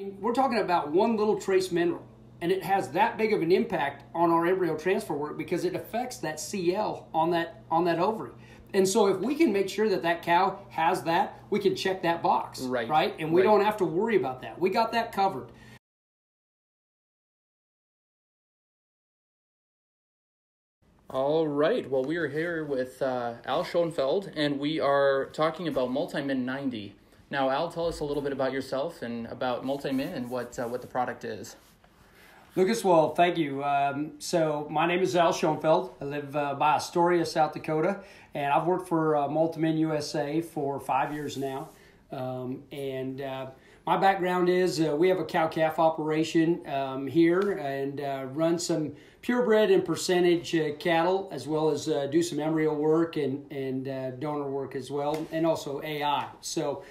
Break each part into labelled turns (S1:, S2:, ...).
S1: We're talking about one little trace mineral, and it has that big of an impact on our embryo transfer work because it affects that CL on that ovary. And so if we can make sure that that cow has that, we can check that box, right? And we don't have to worry about that. We got that covered.
S2: All right, well, we are here with Al Schoenfeld, and we are talking about Multimin 90. Now, Al, tell us a little bit about yourself and about Multimin and what the product is.
S1: Lucas, well, thank you. So my name is Al Schoenfeld. I live by Astoria, South Dakota, and I've worked for Multimin USA for 5 years now. My background is we have a cow-calf operation here and run some purebred and percentage cattle, as well as do some embryo work and donor work as well, and also AI. So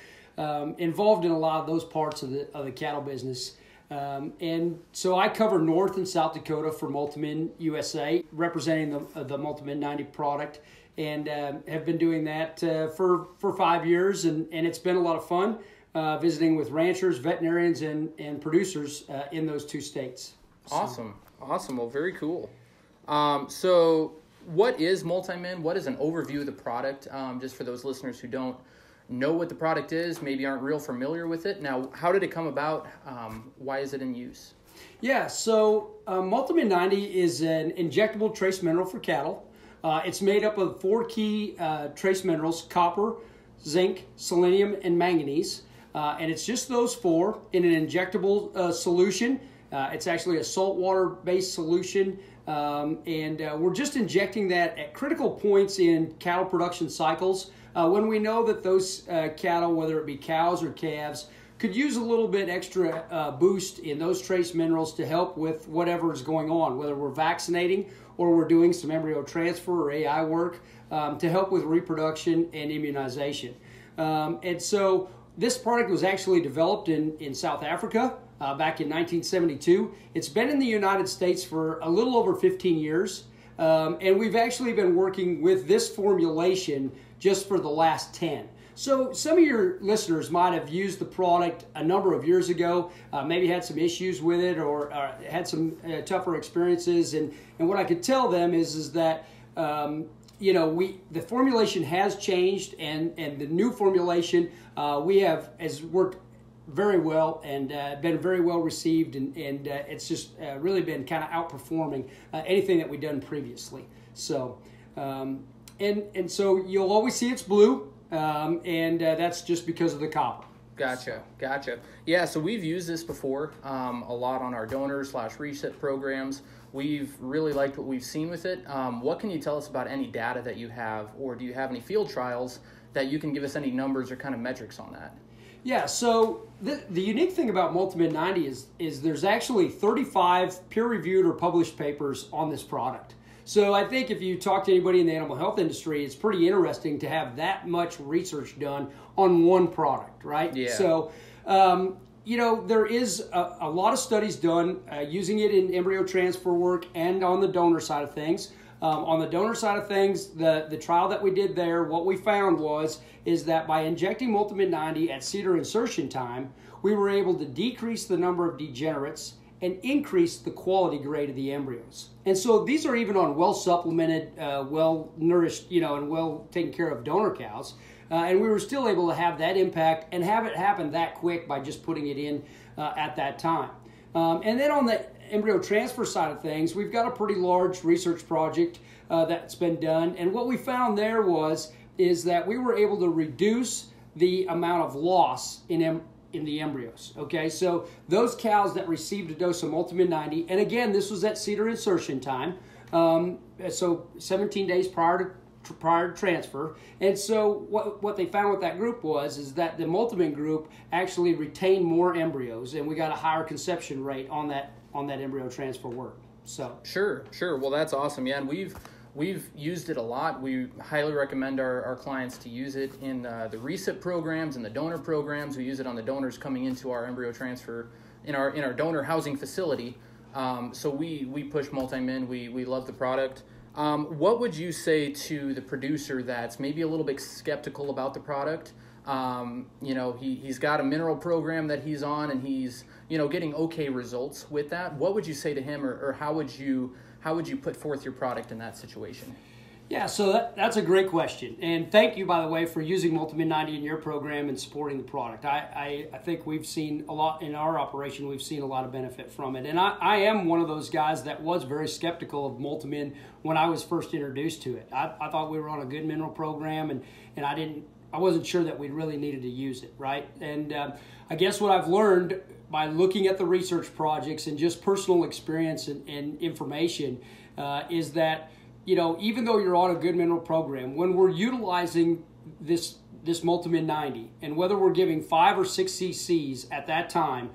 S1: involved in a lot of those parts of the cattle business. And so I cover North and South Dakota for Multimin USA, representing the Multimin 90 product, and have been doing that for 5 years, and it's been a lot of fun visiting with ranchers, veterinarians, and producers in those two states.
S2: Awesome. Well, very cool. So what is Multimin? What is an overview of the product, just for those listeners who don't know what the product is, maybe aren't real familiar with it? Now, how did it come about? Why is it in use?
S1: Yeah, so Multimin 90 is an injectable trace mineral for cattle. It's made up of 4 key trace minerals: copper, zinc, selenium, and manganese. And it's just those 4 in an injectable solution. It's actually a saltwater-based solution, and we're just injecting that at critical points in cattle production cycles when we know that those cattle, whether it be cows or calves, could use a little bit extra boost in those trace minerals to help with whatever is going on, whether we're vaccinating or we're doing some embryo transfer or AI work to help with reproduction and immunization. And so this product was actually developed in South Africa back in 1972. It's been in the United States for a little over 15 years, and we've actually been working with this formulation just for the last 10. So some of your listeners might have used the product a number of years ago, maybe had some issues with it or had some tougher experiences. And what I could tell them is that the formulation has changed, and the new formulation has worked very well and been very well received, and it's just really been kind of outperforming anything that we've done previously. So and so you'll always see it's blue, and that's just because of the copper.
S2: Gotcha. Yeah, so we've used this before a lot on our donor/reset programs. We've really liked what we've seen with it. What can you tell us about any data that you have, or do you have any field trials that you can give us any numbers or kind of metrics on that?
S1: Yeah, so the unique thing about Multimin 90 is there's actually 35 peer-reviewed or published papers on this product. So I think if you talk to anybody in the animal health industry, it's pretty interesting to have that much research done on one product, right?
S2: Yeah.
S1: So, there is a lot of studies done using it in embryo transfer work and on the donor side of things. On the donor side of things, the trial that we did there, what we found is that by injecting Multimin 90 at cedar insertion time, we were able to decrease the number of degenerates and increase the quality grade of the embryos. And so these are even on well-supplemented, well-nourished, and well taken care of donor cows. And we were still able to have that impact and have it happen that quick by just putting it in at that time. And then on the embryo transfer side of things, we've got a pretty large research project that's been done. And what we found there is that we were able to reduce the amount of loss in the embryos. Okay, so those cows that received a dose of Multimin 90, and again, this was at cedar insertion time, so 17 days prior to transfer. And so what they found with that group is that the Multimin group actually retained more embryos, and we got a higher conception rate on that embryo transfer work. So
S2: Sure. Well, that's awesome. Yeah, and we've used it a lot. We highly recommend our clients to use it in the reset programs and the donor programs. We use it on the donors coming into our embryo transfer in our donor housing facility. So we push Multimin. We love the product. What would you say to the producer that's maybe a little bit skeptical about the product, He's got a mineral program that he's on, and he's getting okay results with that. What would you say to him, or how would you put forth your product in that situation?
S1: Yeah, so that's a great question. And thank you, by the way, for using Multimin 90 in your program and supporting the product. I think we've seen a lot in our operation. We've seen a lot of benefit from it. And I am one of those guys that was very skeptical of Multimin when I was first introduced to it. I thought we were on a good mineral program, and I wasn't sure that we really needed to use it, right? And I guess what I've learned by looking at the research projects and just personal experience and information is that, even though you're on a good mineral program, when we're utilizing this Multimin 90, and whether we're giving 5 or 6 cc's at that time,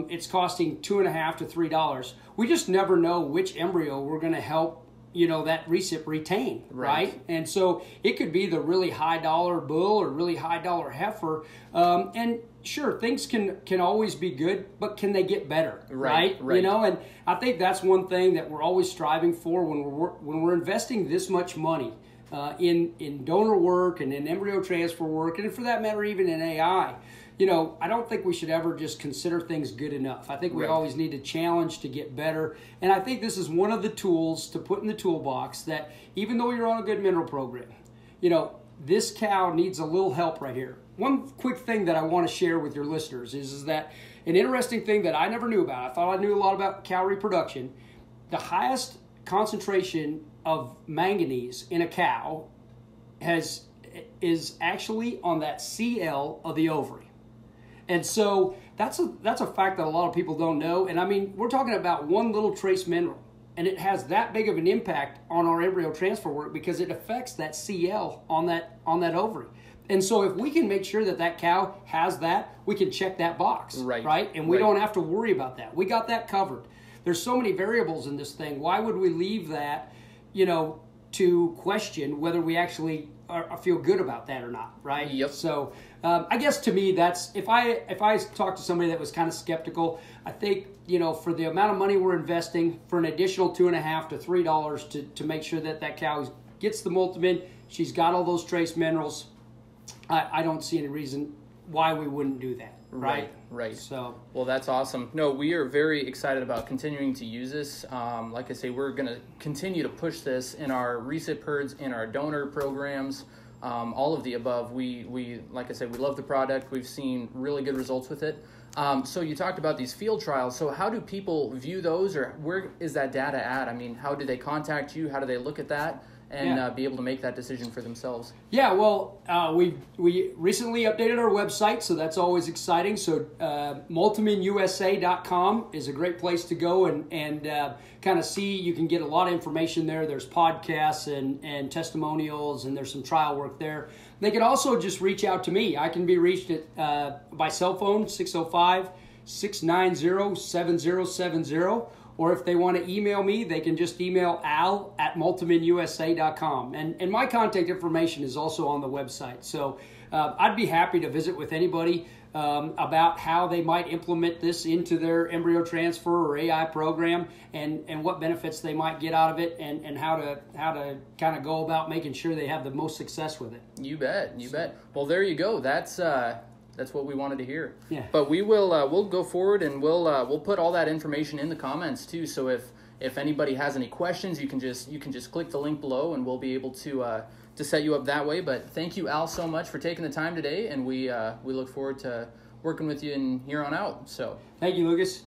S1: it's costing $2.50 to $3. We just never know which embryo we're going to help that recip retain, right? And so it could be the really high dollar bull or really high dollar heifer. And sure, things can always be good, but can they get better, right? And I think that's one thing that we're always striving for when we're investing this much money in donor work and in embryo transfer work, and for that matter, even in AI. I don't think we should ever just consider things good enough. I think we always need to challenge to get better. And I think this is one of the tools to put in the toolbox that even though you're on a good mineral program, this cow needs a little help right here. One quick thing that I want to share with your listeners is that an interesting thing that I never knew about. I thought I knew a lot about cow reproduction. The highest concentration of manganese in a cow is actually on that CL of the ovary. And so that's a fact that a lot of people don't know. And I mean, we're talking about one little trace mineral, and it has that big of an impact on our embryo transfer work because it affects that CL on that ovary. And so if we can make sure that cow has that, we can check that box, right? And we don't have to worry about that. We got that covered. There's so many variables in this thing. Why would we leave that, to question whether we actually feel good about that or not, right?
S2: Yep.
S1: So I guess to me, that's if I talk to somebody that was kind of skeptical, I think for the amount of money we're investing, for an additional $2.50 to $3 to make sure that cow gets the Multimin, she's got all those trace minerals. I don't see any reason why we wouldn't do that. Right.
S2: So, well, that's awesome. No, we are very excited about continuing to use this. Like I say, we're going to continue to push this in our recip herds, in our donor programs, all of the above. We like I said, we love the product. We've seen really good results with it. So you talked about these field trials. So how do people view those, or where is that data at? I mean, how do they contact you? How do they look at that? And be able to make that decision for themselves. Yeah, well,
S1: we recently updated our website, so that's always exciting. So multiminusa.com is a great place to go and kind of see. You can get a lot of information there. There's podcasts and testimonials, and there's some trial work there. They can also just reach out to me. I can be reached by cell phone, 605-690-7070. Or if they want to email me, they can just email al@multiminusa.com. And my contact information is also on the website. So I'd be happy to visit with anybody about how they might implement this into their embryo transfer or AI program and what benefits they might get out of it and how to kind of go about making sure they have the most success with it.
S2: You bet. Well, there you go. That's what we wanted to hear.
S1: Yeah.
S2: But we will we'll go forward and we'll put all that information in the comments too. So if anybody has any questions, you can just click the link below and we'll be able to set you up that way. But thank you, Al, so much for taking the time today, and we look forward to working with you in here on out. So
S1: thank you, Lucas.